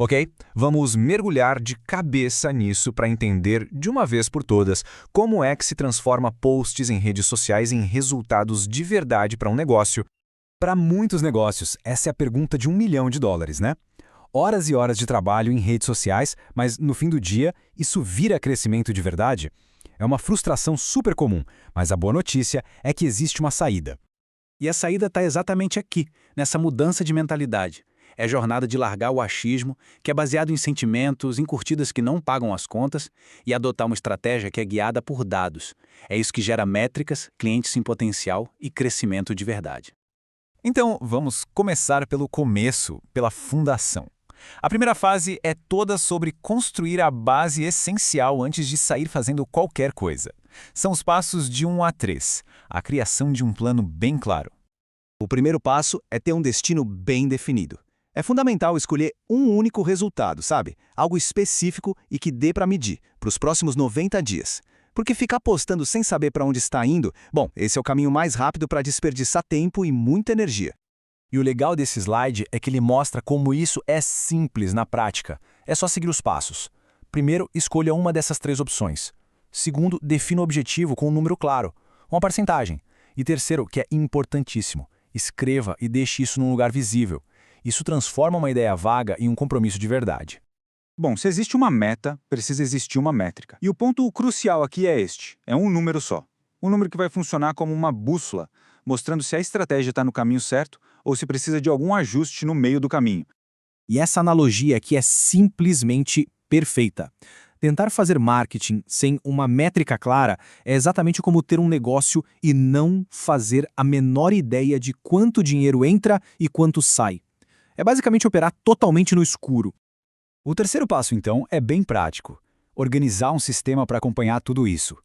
Ok? Vamos mergulhar de cabeça nisso para entender, de uma vez por todas, como é que se transforma posts em redes sociais em resultados de verdade para um negócio. Para muitos negócios, essa é a pergunta de $1 milhão, né? Horas e horas de trabalho em redes sociais, mas no fim do dia, isso vira crescimento de verdade? É uma frustração super comum, mas a boa notícia é que existe uma saída. E a saída está exatamente aqui, nessa mudança de mentalidade. É a jornada de largar o achismo, que é baseado em sentimentos, em curtidas que não pagam as contas, e adotar uma estratégia que é guiada por dados. É isso que gera métricas, clientes em potencial e crescimento de verdade. Então, vamos começar pelo começo, pela fundação. A primeira fase é toda sobre construir a base essencial antes de sair fazendo qualquer coisa. São os passos de 1 a 3, a criação de um plano bem claro. O primeiro passo é ter um destino bem definido. É fundamental escolher um único resultado, sabe? Algo específico e que dê para medir, para os próximos 90 dias. Porque ficar postando sem saber para onde está indo, bom, esse é o caminho mais rápido para desperdiçar tempo e muita energia. E o legal desse slide é que ele mostra como isso é simples na prática. É só seguir os passos. Primeiro, escolha uma dessas 3 opções. Segundo, defina o objetivo com um número claro, uma porcentagem. E terceiro, que é importantíssimo, escreva e deixe isso num lugar visível. Isso transforma uma ideia vaga em um compromisso de verdade. Bom, se existe uma meta, precisa existir uma métrica. E o ponto crucial aqui é este: é um número só. Um número que vai funcionar como uma bússola, mostrando se a estratégia está no caminho certo ou se precisa de algum ajuste no meio do caminho. E essa analogia aqui é simplesmente perfeita. Tentar fazer marketing sem uma métrica clara é exatamente como ter um negócio e não fazer a menor ideia de quanto dinheiro entra e quanto sai. É basicamente operar totalmente no escuro. O terceiro passo, então, é bem prático. Organizar um sistema para acompanhar tudo isso.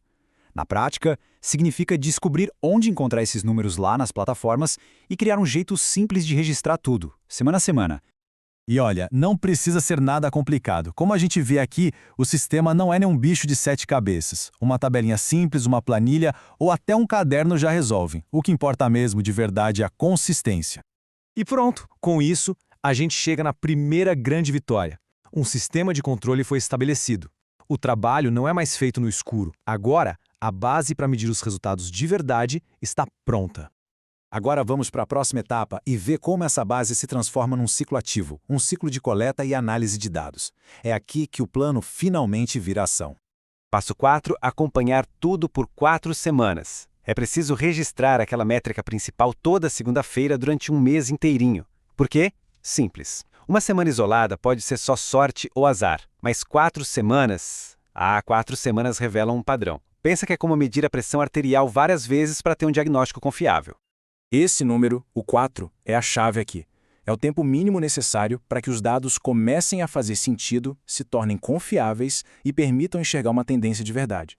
Na prática, significa descobrir onde encontrar esses números lá nas plataformas e criar um jeito simples de registrar tudo, semana a semana. E olha, não precisa ser nada complicado. Como a gente vê aqui, o sistema não é nenhum bicho de 7 cabeças. Uma tabelinha simples, uma planilha ou até um caderno já resolvem. O que importa mesmo de verdade é a consistência. E pronto, com isso, a gente chega na primeira grande vitória. Um sistema de controle foi estabelecido. O trabalho não é mais feito no escuro. Agora, a base para medir os resultados de verdade está pronta. Agora vamos para a próxima etapa e ver como essa base se transforma num ciclo ativo, um ciclo de coleta e análise de dados. É aqui que o plano finalmente vira ação. Passo 4. Acompanhar tudo por 4 semanas. É preciso registrar aquela métrica principal toda segunda-feira durante um mês inteirinho. Por quê? Simples. Uma semana isolada pode ser só sorte ou azar, mas 4 semanas... 4 semanas revelam um padrão. Pensa que é como medir a pressão arterial várias vezes para ter um diagnóstico confiável. Esse número, o 4, é a chave aqui. É o tempo mínimo necessário para que os dados comecem a fazer sentido, se tornem confiáveis e permitam enxergar uma tendência de verdade.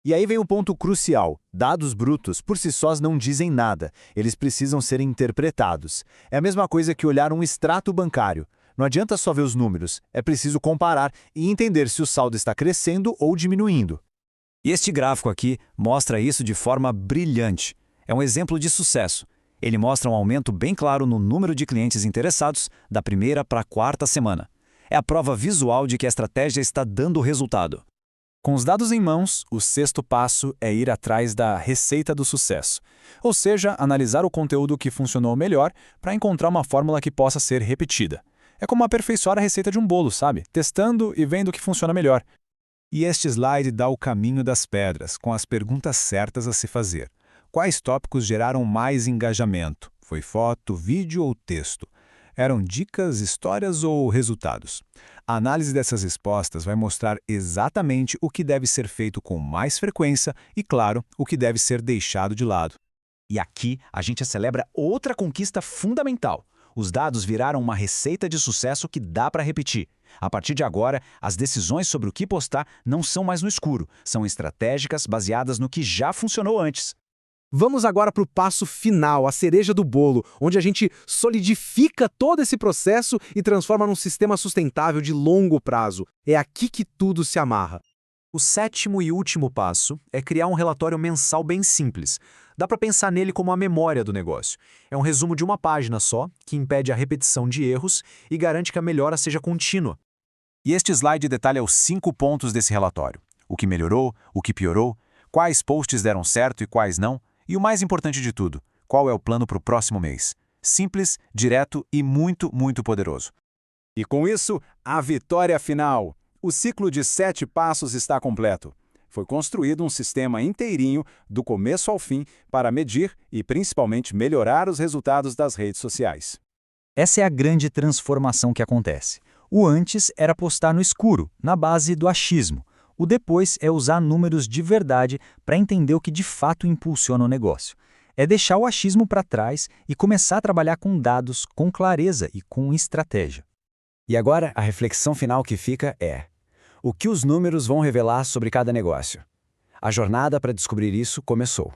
E aí vem o ponto crucial. Dados brutos por si sós não dizem nada. Eles precisam ser interpretados. É a mesma coisa que olhar um extrato bancário. Não adianta só ver os números. É preciso comparar e entender se o saldo está crescendo ou diminuindo. E este gráfico aqui mostra isso de forma brilhante. É um exemplo de sucesso. Ele mostra um aumento bem claro no número de clientes interessados da primeira para a 4ª semana. É a prova visual de que a estratégia está dando resultado. Com os dados em mãos, o 6º passo é ir atrás da receita do sucesso. Ou seja, analisar o conteúdo que funcionou melhor para encontrar uma fórmula que possa ser repetida. É como aperfeiçoar a receita de um bolo, sabe? Testando e vendo o que funciona melhor. E este slide dá o caminho das pedras, com as perguntas certas a se fazer. Quais tópicos geraram mais engajamento? Foi foto, vídeo ou texto? Eram dicas, histórias ou resultados? A análise dessas respostas vai mostrar exatamente o que deve ser feito com mais frequência e, claro, o que deve ser deixado de lado. E aqui a gente celebra outra conquista fundamental. Os dados viraram uma receita de sucesso que dá para repetir. A partir de agora, as decisões sobre o que postar não são mais no escuro, são estratégicas baseadas no que já funcionou antes. Vamos agora para o passo final, a cereja do bolo, onde a gente solidifica todo esse processo e transforma num sistema sustentável de longo prazo. É aqui que tudo se amarra. O sétimo e último passo é criar um relatório mensal bem simples. Dá para pensar nele como a memória do negócio. É um resumo de uma página só, que impede a repetição de erros e garante que a melhora seja contínua. E este slide detalha os 5 pontos desse relatório. O que melhorou, o que piorou, quais posts deram certo e quais não, e o mais importante de tudo, qual é o plano para o próximo mês. Simples, direto e muito, muito poderoso. E com isso, a vitória final. O ciclo de 7 passos está completo. Foi construído um sistema inteirinho, do começo ao fim, para medir e principalmente melhorar os resultados das redes sociais. Essa é a grande transformação que acontece. O antes era postar no escuro, na base do achismo. O depois é usar números de verdade para entender o que de fato impulsiona o negócio. É deixar o achismo para trás e começar a trabalhar com dados, com clareza e com estratégia. E agora, a reflexão final que fica é: o que os números vão revelar sobre cada negócio? A jornada para descobrir isso começou.